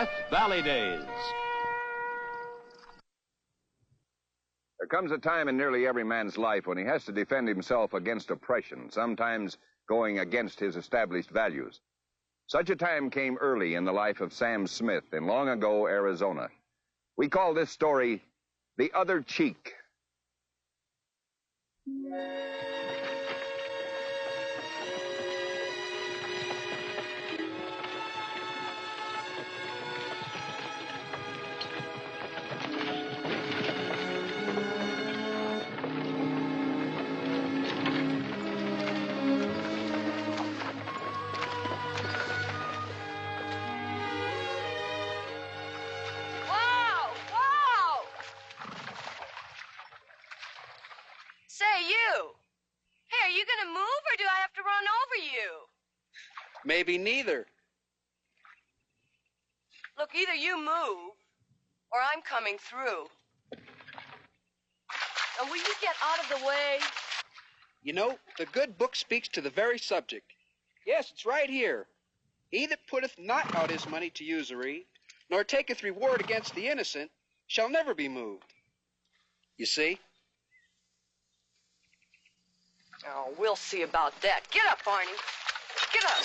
Death Valley Days. There comes a time in nearly every man's life when he has to defend himself against oppression, sometimes going against his established values. Such a time came early in the life of Sam Smith in long ago Arizona. We call this story The Other Cheek. Say, you. Hey, are you going to move or do I have to run over you? Maybe neither. Look, either you move or I'm coming through. And will you get out of the way? You know, the good book speaks to the very subject. Yes, it's right here. He that putteth not out his money to usury, nor taketh reward against the innocent, shall never be moved. You see? Oh, we'll see about that. Get up, Barney. Get up.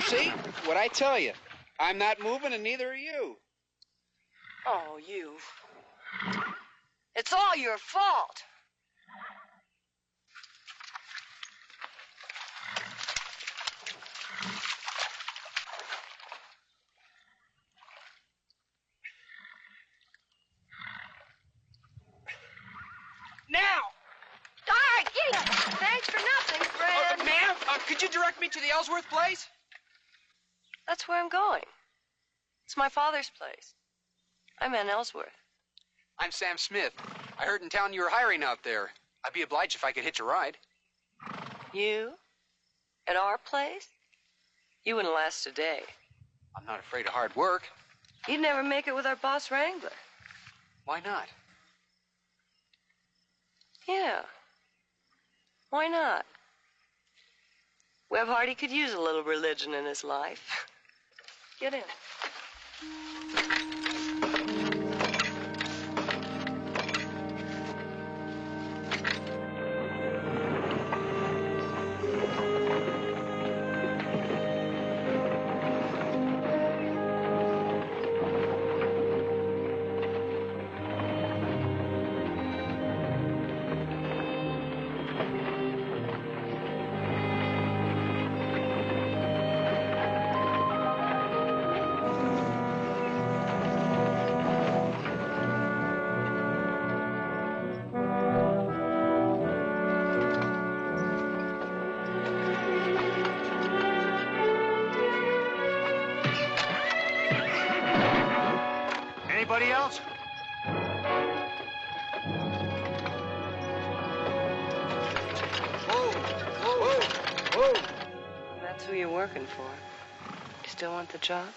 See? What I tell you. I'm not moving and neither are you. Oh, you. It's all your fault. Now! All right, get it. Thanks for nothing, friend. Ma'am, could you direct me to the Ellsworth place? That's where I'm going. It's my father's place. I'm Ann Ellsworth. I'm Sam Smith. I heard in town you were hiring out there. I'd be obliged if I could hitch a ride. You? At our place? You wouldn't last a day. I'm not afraid of hard work. You'd never make it with our boss wrangler. Why not? Yeah. Why not? Webb Hardy could use a little religion in his life. Get in. Anybody else? Whoa, whoa, whoa, whoa. That's who you're working for. You still want the job?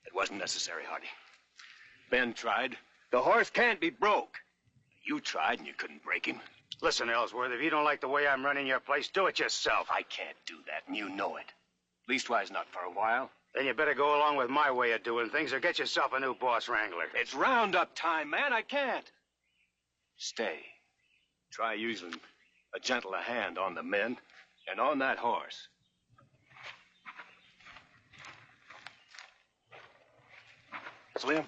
It wasn't necessary, Hardy. Ben tried. The horse can't be broke. You tried and you couldn't break him. Listen, Ellsworth, if you don't like the way I'm running your place, do it yourself. I can't do that, and you know it. Leastwise, not for a while. Then you better go along with my way of doing things or get yourself a new boss wrangler. It's roundup time, man. I can't. Stay. Try using a gentler hand on the men and on that horse. Slim?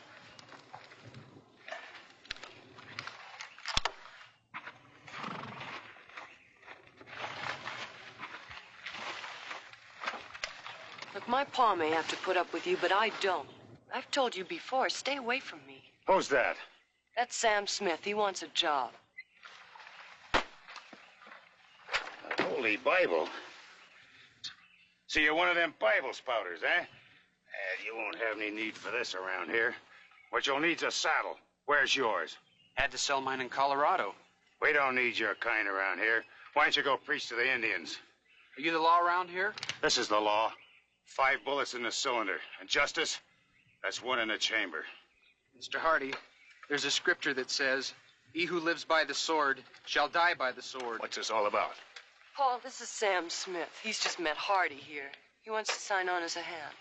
Look, my pa may have to put up with you, but I don't. I've told you before, stay away from me. Who's that? That's Sam Smith. He wants a job. Holy Bible. So you're one of them Bible spouters, eh? You won't have any need for this around here. What you'll need's a saddle. Where's yours? Had to sell mine in Colorado. We don't need your kind around here. Why don't you go preach to the Indians? Are you the law around here? This is the law. 5 bullets in the cylinder. And justice, that's 1 in the chamber. Mr. Hardy, there's a scripture that says, "He who lives by the sword shall die by the sword." What's this all about? Paul, this is Sam Smith. He's just met Hardy here. He wants to sign on as a hand.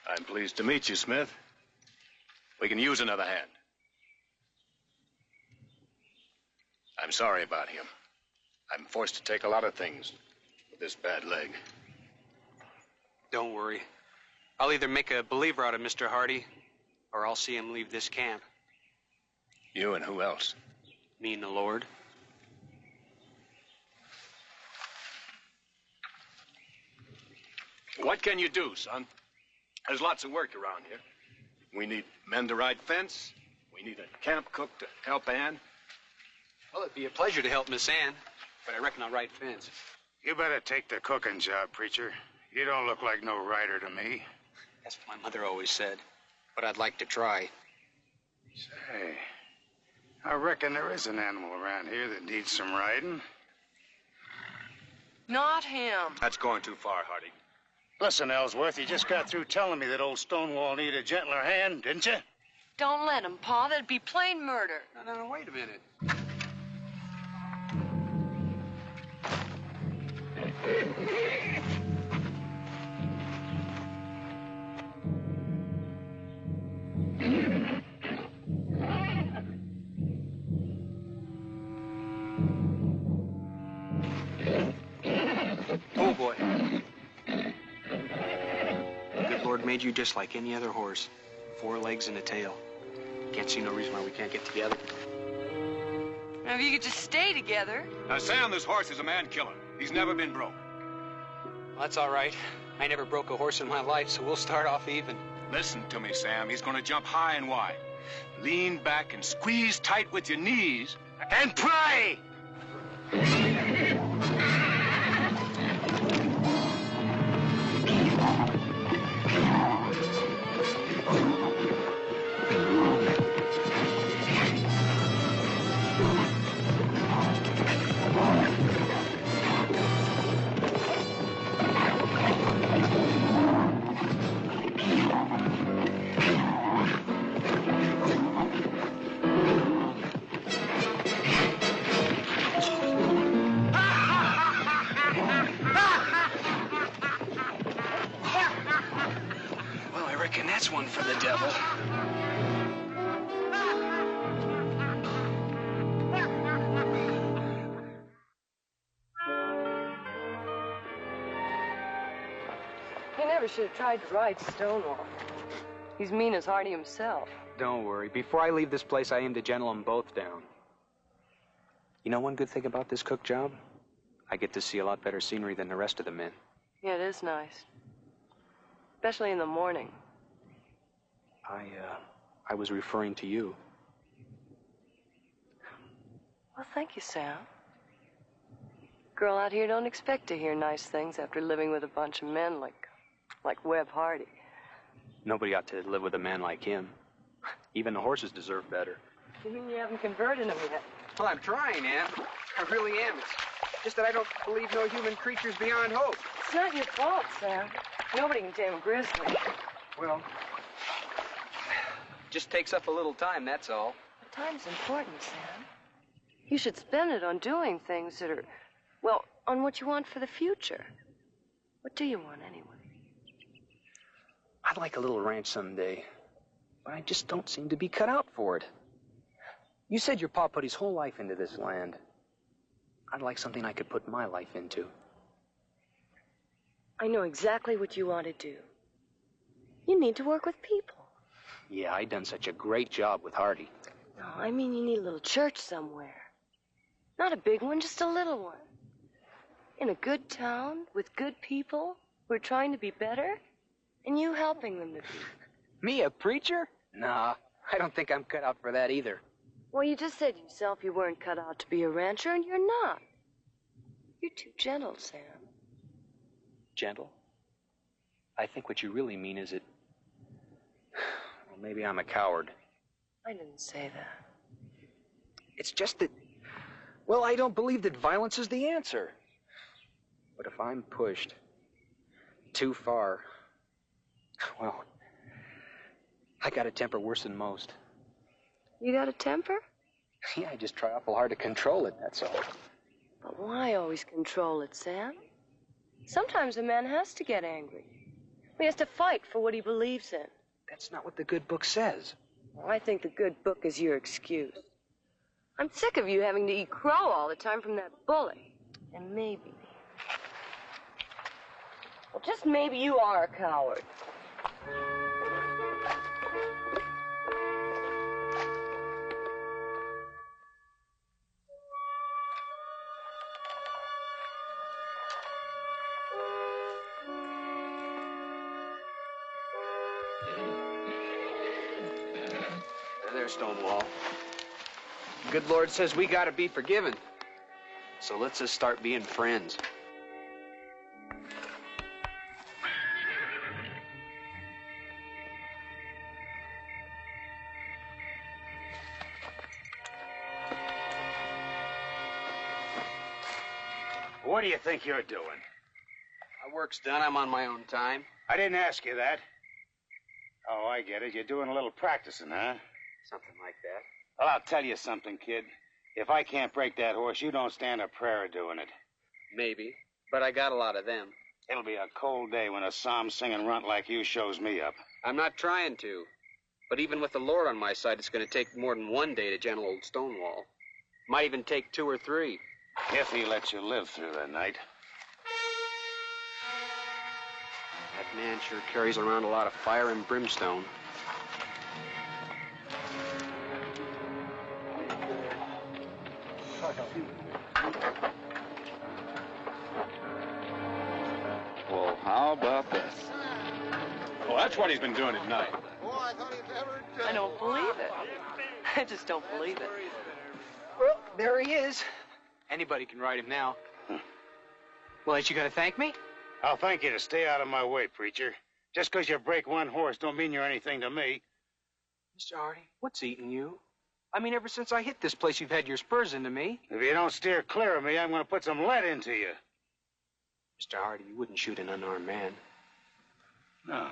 I'm pleased to meet you, Smith. We can use another hand. I'm sorry about him. I'm forced to take a lot of things with this bad leg. Don't worry. I'll either make a believer out of Mr. Hardy, or I'll see him leave this camp. You and who else? Me and the Lord. What can you do, son? There's lots of work around here. We need men to ride fence. We need a camp cook to help Ann. Well, it'd be a pleasure to help Miss Ann, but I reckon I'll ride fence. You better take the cooking job, preacher. You don't look like no rider to me. That's what my mother always said, but I'd like to try. Say, I reckon there is an animal around here that needs some riding. Not him. That's going too far, Hardy. Listen, Ellsworth, you just got through telling me that old Stonewall needed a gentler hand, didn't you? Don't let him, Pa. That'd be plain murder. No, wait a minute. Oh, boy. The good Lord made you just like any other horse. 4 legs and a tail. Can't see no reason why we can't get together. Now, if you could just stay together. Now, Sam, this horse is a man killer. He's never been broke. Well, that's all right. I never broke a horse in my life, so we'll start off even. Listen to me, Sam. He's going to jump high and wide. Lean back and squeeze tight with your knees. And pray! Well, I reckon that's one for the devil. He never should have tried to ride Stonewall. He's mean as Hardy himself. Don't worry. Before I leave this place, I aim to gentle them both down. You know one good thing about this cook job? I get to see a lot better scenery than the rest of the men. Yeah, it is nice. Especially in the morning. I was referring to you. Well, thank you, Sam. Girl out here don't expect to hear nice things after living with a bunch of men like Webb Hardy. Nobody ought to live with a man like him. Even the horses deserve better. You mean you haven't converted him yet? Well, I'm trying, Ann. I really am. It's just that I don't believe no human creature's beyond hope. It's not your fault, Sam. Nobody can tame a grizzly. Well, just takes up a little time, that's all. But time's important, Sam. You should spend it on doing things that are, well, on what you want for the future. What do you want, anyway? I'd like a little ranch someday, but I just don't seem to be cut out for it. You said your pa put his whole life into this land. I'd like something I could put my life into. I know exactly what you want to do. You need to work with people. Yeah, I done such a great job with Hardy. No, I mean you need a little church somewhere. Not a big one, just a little one. In a good town, with good people who are trying to be better, and you helping them to be. Me, a preacher? Nah, I don't think I'm cut out for that either. Well, you just said yourself you weren't cut out to be a rancher, and you're not. You're too gentle, Sam. Gentle? I think what you really mean is that... Well, maybe I'm a coward. I didn't say that. It's just that... Well, I don't believe that violence is the answer. But if I'm pushed too far, well, I got a temper worse than most. You got a temper? Yeah, I just try awful hard to control it, that's all. But why always control it, Sam? Sometimes a man has to get angry. He has to fight for what he believes in. That's not what the good book says. Well, I think the good book is your excuse. I'm sick of you having to eat crow all the time from that bully. And maybe, well, just maybe you are a coward. There, Stonewall. The good Lord says we gotta be forgiven. So let's just start being friends. What do you think you're doing? My work's done. I'm on my own time. I didn't ask you that. Oh, I get it. You're doing a little practicing, huh? Something like that. Well, I'll tell you something, kid. If I can't break that horse, you don't stand a prayer of doing it. Maybe. But I got a lot of them. It'll be a cold day when a psalm-singing runt like you shows me up. I'm not trying to. But even with the Lord on my side, it's going to take more than one day to gentle old Stonewall. Might even take 2 or 3. If he lets you live through the night. That man sure carries around a lot of fire and brimstone. Well, how about this? Well, that's what he's been doing at night. I don't believe it. I just don't believe it. Well, there he is. Anybody can ride him now. Well, ain't you gonna thank me? I'll thank you to stay out of my way, preacher. Just 'cause you break one horse don't mean you're anything to me. Mr. Hardy, what's eating you? I mean, ever since I hit this place, you've had your spurs into me. If you don't steer clear of me, I'm going to put some lead into you. Mr. Hardy, you wouldn't shoot an unarmed man. No.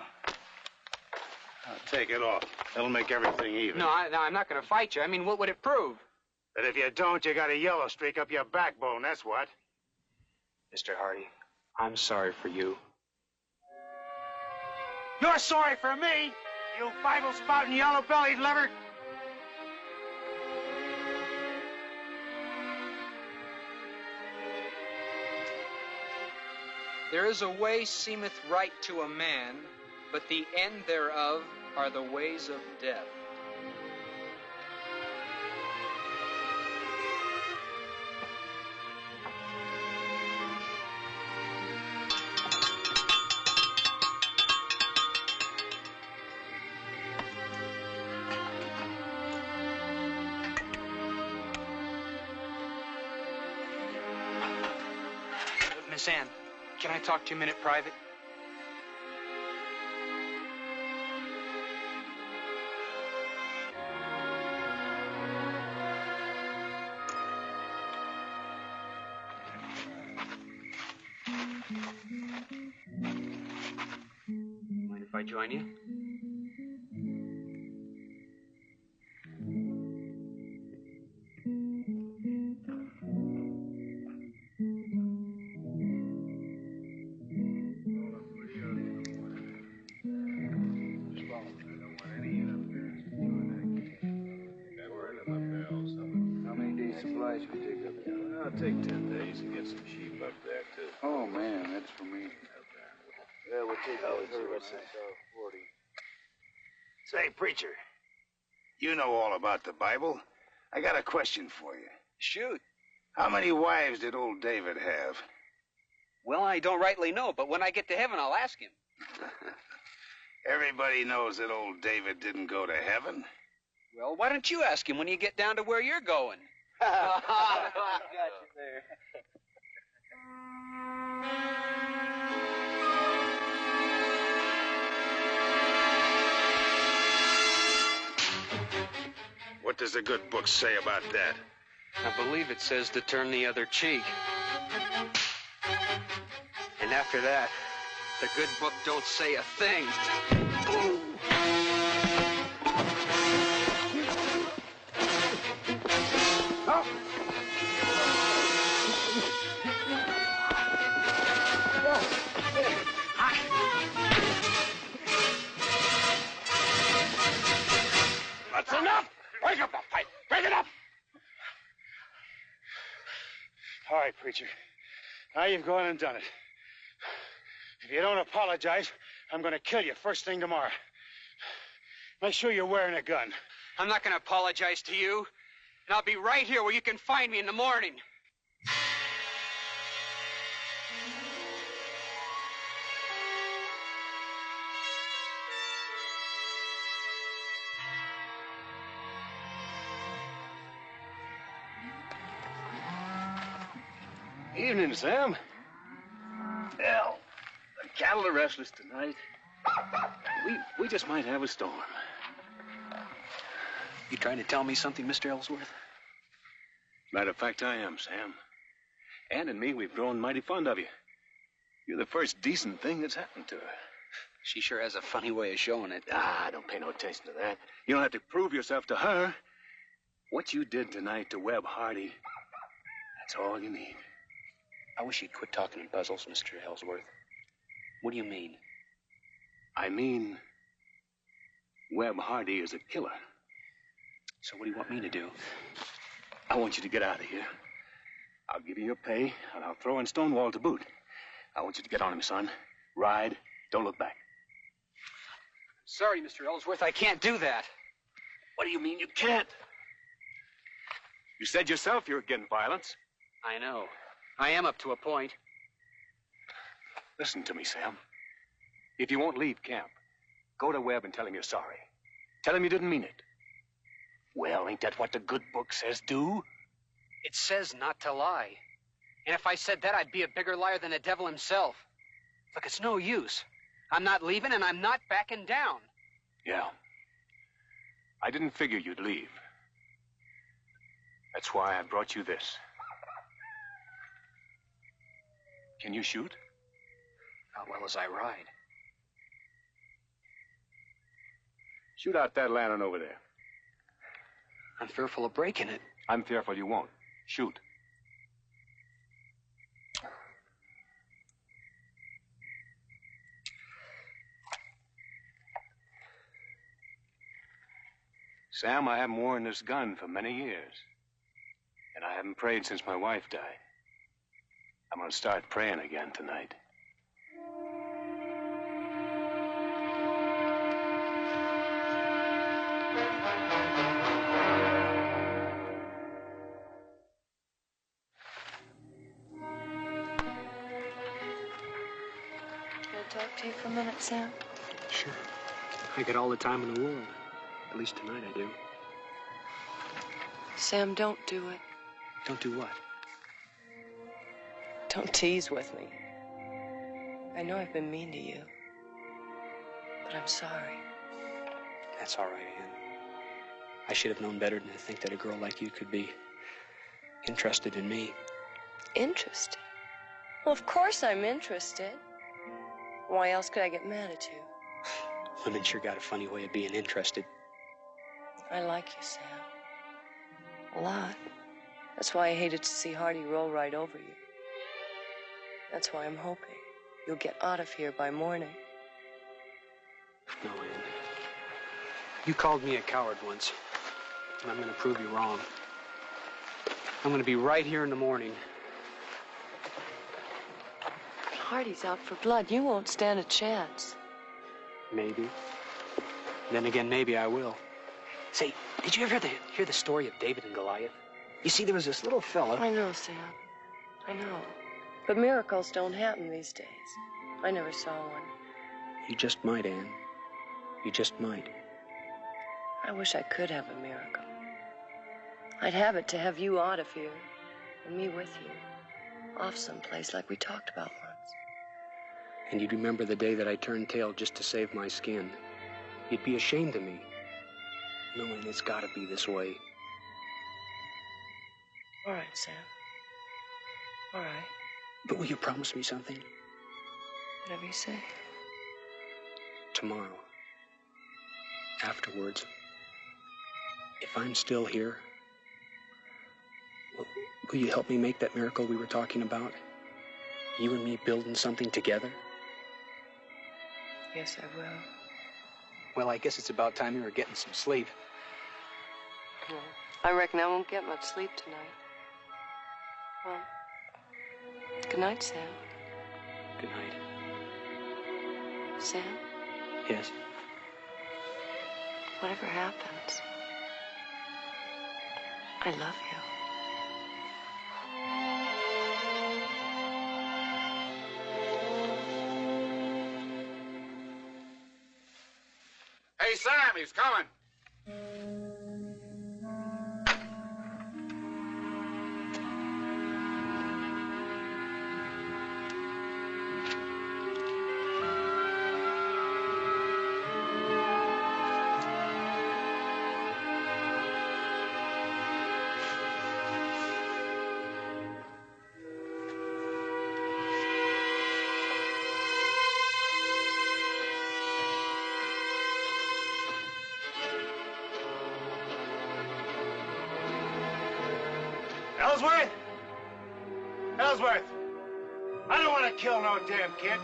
I'll take it off. That'll make everything even. No, I'm not gonna fight you. I mean, what would it prove? But if you don't, you got a yellow streak up your backbone, that's what. Mr. Hardy, I'm sorry for you. You're sorry for me, you Bible-spouting, yellow-bellied liver! There is a way seemeth right to a man, but the end thereof are the ways of death. Miss Ann, can I talk to you a minute private? Mind if I join you? How many days supplies we take up there? I'll take 10 days to get some sheep up there, too. Oh, man, that's for me. Yeah, we'll take all the rest of 40. Say, preacher, you know all about the Bible. I got a question for you. Shoot. How many wives did old David have? Well, I don't rightly know, but when I get to heaven, I'll ask him. Everybody knows that old David didn't go to heaven. Well, why don't you ask him when you get down to where you're going? Got you there. What does the good book say about that? I believe it says to turn the other cheek. And after that, the good book don't say a thing. That's enough! Break up the fight! Break it up! All right, preacher. Now you've gone and done it. If you don't apologize, I'm going to kill you first thing tomorrow. Make sure you're wearing a gun. I'm not going to apologize to you. And I'll be right here where you can find me in the morning. Evening, Sam. Well, the cattle are restless tonight. We just might have a storm. You trying to tell me something, Mr. Ellsworth? Matter of fact, I am, Sam. Ann and me, we've grown mighty fond of you. You're the first decent thing that's happened to her. She sure has a funny way of showing it. Don't pay no attention to that. You don't have to prove yourself to her. What you did tonight to Webb Hardy, that's all you need. I wish you'd quit talking in puzzles, Mr. Ellsworth. What do you mean? I mean, Webb Hardy is a killer. So what do you want me to do? I want you to get out of here. I'll give you your pay, and I'll throw in Stonewall to boot. I want you to get on him, son. Ride. Don't look back. Sorry, Mr. Ellsworth, I can't do that. What do you mean you can't? You said yourself you're against violence. I know. I am up to a point. Listen to me, Sam. If you won't leave camp, go to Webb and tell him you're sorry. Tell him you didn't mean it. Well, ain't that what the good book says do? It says not to lie. And if I said that, I'd be a bigger liar than the devil himself. Look, it's no use. I'm not leaving, and I'm not backing down. Yeah. I didn't figure you'd leave. That's why I brought you this. Can you shoot? How well as I ride. Shoot out that lantern over there. I'm fearful of breaking it. I'm fearful you won't. Shoot. Sam, I haven't worn this gun for many years. And I haven't prayed since my wife died. I'm going to start praying again tonight. Can I talk to you for a minute, Sam? Sure. I got all the time in the world. At least tonight I do. Sam, don't do it. Don't do what? Don't tease with me. I know I've been mean to you, but I'm sorry. That's all right, Ann. I should have known better than to think that a girl like you could be interested in me. Interested? Well, of course I'm interested. Why else could I get mad at you? Women sure got a funny way of being interested. I like you, Sam. A lot. That's why I hated to see Hardy roll right over you. That's why I'm hoping you'll get out of here by morning. No, Ann. You called me a coward once, and I'm going to prove you wrong. I'm going to be right here in the morning. Hardy's out for blood. You won't stand a chance. Maybe. Then again, maybe I will. Say, did you ever hear the story of David and Goliath? You see, there was this little fella. I know, Sam. I know. But miracles don't happen these days. I never saw one. You just might, Ann. You just might. I wish I could have a miracle. I'd have it to have you out of here and me with you. Off someplace like we talked about once. And you'd remember the day that I turned tail just to save my skin. You'd be ashamed of me, knowing it's got to be this way. All right, Sam. All right. But will you promise me something? Whatever you say. Tomorrow. Afterwards. If I'm still here, will you help me make that miracle we were talking about? You and me building something together? Yes, I will. Well, I guess it's about time you were getting some sleep. Well, I reckon I won't get much sleep tonight. Well, good night, Sam. Good night. Sam, Yes? whatever happens, I love you. Hey, Sam, he's coming. Ellsworth? Ellsworth! I don't want to kill no damn kid.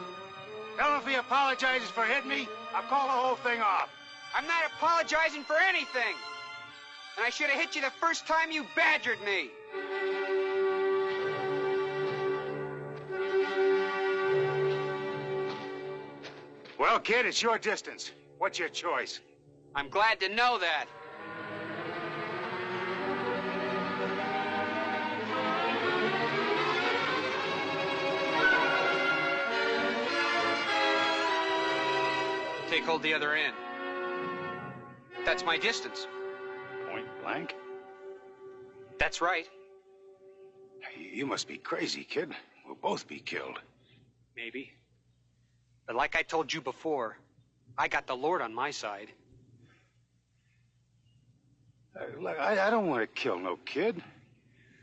Tell him if he apologizes for hitting me, I'll call the whole thing off. I'm not apologizing for anything. And I should have hit you the first time you badgered me. Well, kid, it's your distance. What's your choice? I'm glad to know that. Take hold the other end. That's my distance. Point blank? That's right. You must be crazy, kid. We'll both be killed. Maybe. But like I told you before, I got the Lord on my side. Look, I don't want to kill no kid.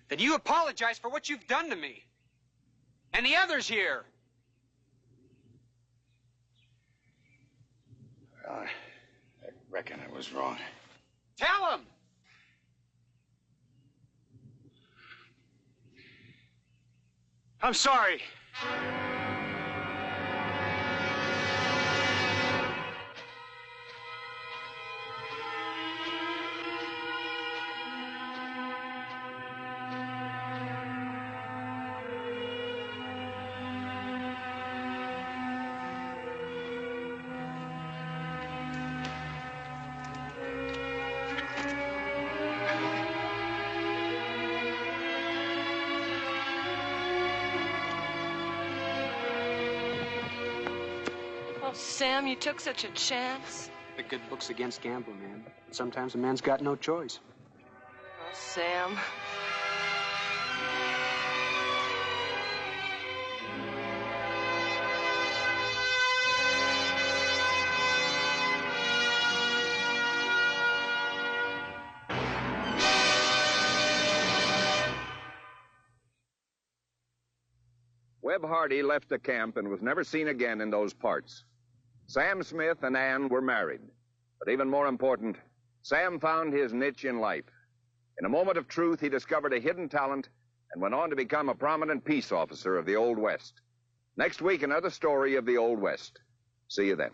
Then you apologize for what you've done to me. And the others here. Well, I reckon I was wrong. Tell him. I'm sorry. Oh, Sam, you took such a chance. The good book's against gambling, man. Sometimes a man's got no choice. Oh, Sam. Webb Hardy left the camp and was never seen again in those parts. Sam Smith and Ann were married. But even more important, Sam found his niche in life. In a moment of truth, he discovered a hidden talent and went on to become a prominent peace officer of the Old West. Next week, another story of the Old West. See you then.